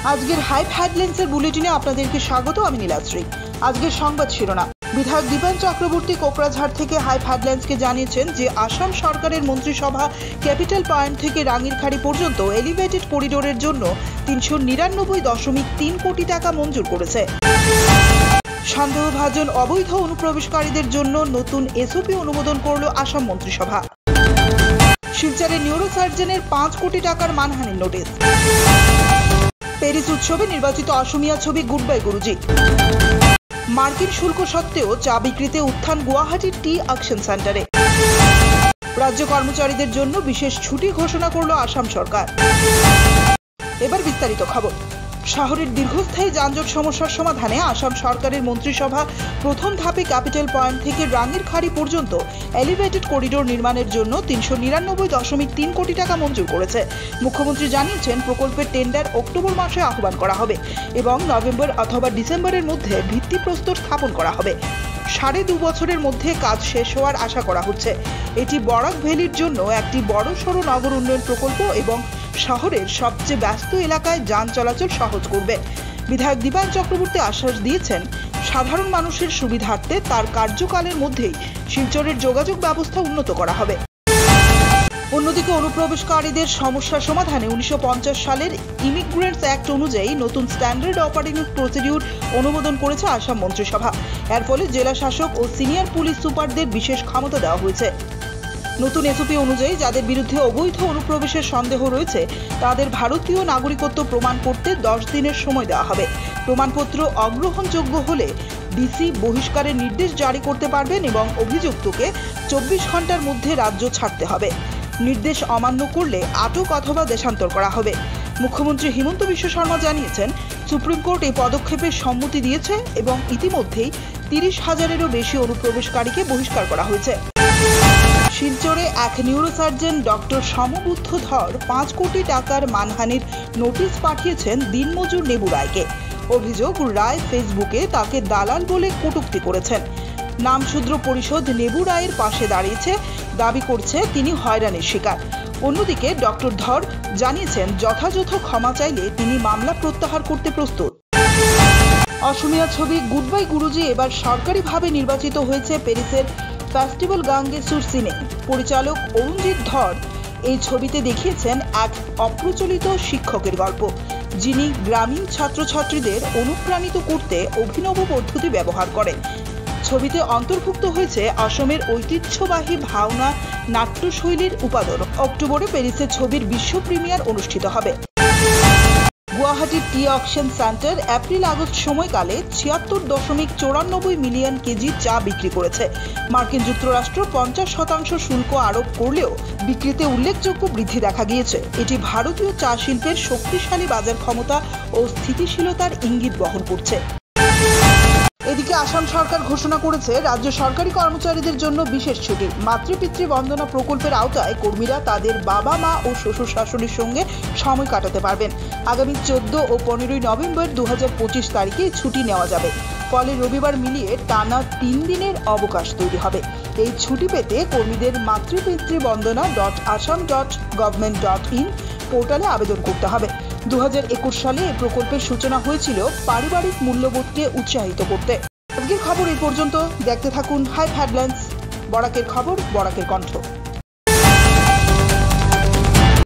আজকের হাইপ হেডলাইন্সের বুলেটিনে আপনাদেরকে স্বাগত। আমি নীলাশ্রী। আজকের সংবাদ শিরোনাম। বিধায়ক দীপান চক্রবর্তী কোকরাঝাড় থেকে হাইপ হেডলাইন্সকে জানিয়েছেন যে আসাম সরকারের মন্ত্রিসভা ক্যাপিটাল পয়েন্ট থেকে রাঙ্গিরখাড়ি পর্যন্ত এলিভেটেড করিডোরের জন্য ৩৯৯.৩ কোটি টাকা মঞ্জুর করেছে। সন্দেহভাজন অবৈধ অনুপ্রবেশকারীদের জন্য নতুন এসওপি অনুমোদন করল আসাম মন্ত্রিসভা। শিলচরে নিউরোসার্জনের 5 কোটি টাকার মানহানির নোটিশ। প্যারিস উৎসবে নির্বাচিত অসমিয়া ছবি গুড বাই গুরুজি। মার্কিন শুল্ক সত্ত্বেও চা বিক্রিতে উত্থান গুয়াহাটির টি অকশন সেন্টারে। রাজ্য কর্মচারীদের জন্য বিশেষ ছুটি ঘোষণা করল আসাম সরকার। এবার বিস্তারিত খবর। শহরের দীর্ঘস্থায়ী যানজট সমস্যার সমাধানে আসাম সরকারের মন্ত্রিসভা প্রথম ধাপে ক্যাপিটাল পয়েন্ট থেকে রাঙ্গিরখাড়ি পর্যন্ত এলিভেটেড করিডোর নির্মাণের জন্য ৩৯৯.৩ কোটি টাকা মঞ্জুর করেছে। মুখ্যমন্ত্রী জানিয়েছেন প্রকল্পের টেন্ডার অক্টোবর মাসে আহ্বান করা হবে এবং নভেম্বর অথবা ডিসেম্বরের মধ্যে ভিত্তিপ্রস্তর স্থাপন করা হবে। 2.5 বছরের মধ্যে কাজ শেষ হওয়ার আশা করা হচ্ছে। এটি বরাক ভ্যালির জন্য একটি বড়সড় নগর উন্নয়ন প্রকল্প এবং শহরের সবচেয়ে ব্যস্ত এলাকায় যান চলাচল সহজ করবে। বিধায়ক দীপান চক্রবর্তী আশ্বাস দিয়েছেন সাধারণ মানুষের সুবিধার্থে তার কার্যকালের মধ্যেই শিলচরের যোগাযোগ ব্যবস্থা উন্নত করা হবে। অন্যদিকে অনুপ্রবেশকারীদের সমস্যা সমাধানে 1950 সালের ইমিগ্রেন্টস অ্যাক্ট অনুযায়ী নতুন স্ট্যান্ডার্ড অপারেটিং প্রসিডিউর অনুমোদন করেছে আসাম মন্ত্রিসভা। এর ফলে জেলা শাসক ও সিনিয়র পুলিশ সুপারদের বিশেষ ক্ষমতা দেওয়া হয়েছে। নতুন এসওপি অনুযায়ী যাদের বিরুদ্ধে অবৈধ অনুপ্রবেশের সন্দেহ রয়েছে তাদের ভারতীয় নাগরিকত্ব প্রমাণ করতে 10 দিনের সময় দেওয়া হবে। প্রমাণপত্র অগ্রহণযোগ্য হলে ডিসি বহিষ্কারের নির্দেশ জারি করতে পারবেন এবং অভিযুক্তকে 24 ঘন্টার মধ্যে রাজ্য ছাড়তে হবে। নির্দেশ অমান্য করলে আটক অথবা দেশান্তর করা হবে। মুখ্যমন্ত্রী হিমন্ত বিশ্ব শর্মা জানিয়েছেন সুপ্রিম কোর্ট এই পদক্ষেপের সম্মতি দিয়েছে এবং ইতিমধ্যেই 30,000-এরও বেশি অনুপ্রবেশকারীকে বহিষ্কার করা হয়েছে। শিলচরে এক নিউরোসার্জন ডক্টর সমবুদ্ধ ধর 5 কোটি টাকার মানহানির নোটিশ পাঠিয়েছেন দিনমজুর নেবু রায়কে। অভিযোগ, রায় ফেসবুকে তাকে দালাল বলে কটূক্তি করেছেন। নামশূদ্র পরিষদ নেবু রায়ের পাশে দাঁড়িয়েছে, দাবি করছে তিনি হয়রানির শিকার। অন্যদিকে ডক্টর ধর জানিয়েছেন যথাযথ ক্ষমা চাইলে তিনি মামলা প্রত্যাহার করতে প্রস্তুত। অসমিয়া ছবি গুড বাই গুরুজি এবার সরকারিভাবে নির্বাচিত হয়েছে প্যারিসের ফেস্টিভ্যাল গাঙ্গে সুর সিনে। পরিচালক অরুণজিৎ ধর এই ছবিতে দেখিয়েছেন এক অপ্রচলিত শিক্ষকের গল্প, যিনি গ্রামীণ ছাত্রছাত্রীদের অনুপ্রাণিত করতে অভিনব পদ্ধতি ব্যবহার করেন। ছবিতে অন্তর্ভুক্ত হয়েছে অসমের ঐতিহ্যবাহী ভাওনা নাট্যশৈলীর উপাদান। অক্টোবরে প্যারিসে ছবির বিশ্ব প্রিমিয়ার অনুষ্ঠিত হবে। গুয়াহাটির টি অকশন সেন্টার এপ্রিল-আগস্ট সময়কালে 76.94 মিলিয়ন কেজি চা বিক্রি করেছে। মার্কিন যুক্তরাষ্ট্র 50% শুল্ক আরোপ করলেও বিক্রিতে উল্লেখযোগ্য বৃদ্ধি দেখা গিয়েছে। এটি ভারতীয় চা শিল্পের শক্তিশালী বাজার ক্ষমতা ও স্থিতিশীলতার ইঙ্গিত বহন করছে। এদিকে আসাম সরকার ঘোষণা করেছে রাজ্য সরকারি কর্মচারীদের জন্য বিশেষ ছুটি। মাতৃপিতৃ বন্দনা প্রকল্পের আওতায় কর্মীরা তাদের বাবা মা ও শ্বশুর শাশুড়ির সঙ্গে সময় কাটাতে পারবেন। আগামী 14 ও 15 নভেম্বর 2025 তারিখে ছুটি নেওয়া যাবে। ফলে রবিবার মিলিয়ে টানা 3 দিনের অবকাশ তৈরি হবে। এই ছুটি পেতে কর্মীদের মাতৃপিতৃ বন্দনা .assam.government.in পোর্টালে আবেদন করতে হবে। 2021 সালে এই প্রকল্পের সূচনা হয়েছিল পারিবারিক মূল্যবোধকে উৎসাহিত করতে। আজকের খবর এই পর্যন্ত। দেখতে থাকুন হাইপ হেডলাইন্স। বরাকের খবর, বরাকের কণ্ঠ।